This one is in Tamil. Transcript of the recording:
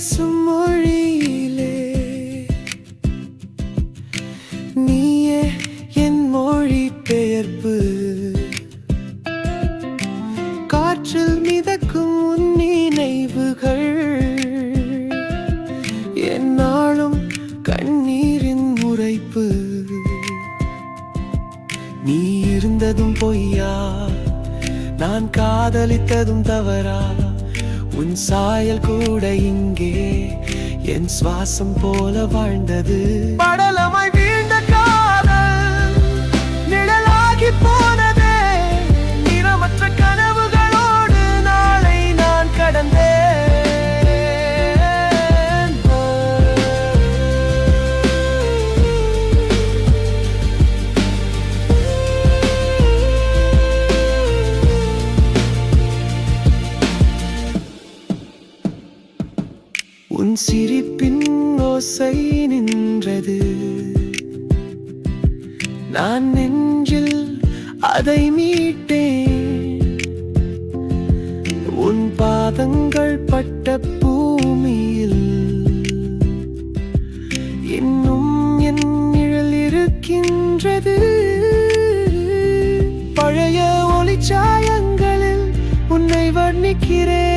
பேசும் மொழியிலே நீயே என் மொழி பெயர்ப்பு. காற்றில் மிதக்கும் உன் நினைவுகள் என்னாலும் கண்ணீரின் உரைப்பு. நீ இருந்ததும் பொய்யா, நான் காதலித்ததும் தவறா? உன் சாயல் கூட இங்கே என் சுவாசம் போல வாழ்ந்தது. படலமாய் வீழ்ந்த காதல் நிழலாகி போனதே. நிறமற்ற கனவுகளோடு நாளை நான் கடந்தேன். உன் சிரிப்பின் ஓசை நின்றது, நான் நெஞ்சில் அதை மீட்டேன். உன் பாதங்கள் பட்ட பூமியில் இன்னும் என் நிழல் இருக்கின்றது. பழைய ஒளிச்சாயங்களில் உன்னை வர்ணிக்கிறேன்.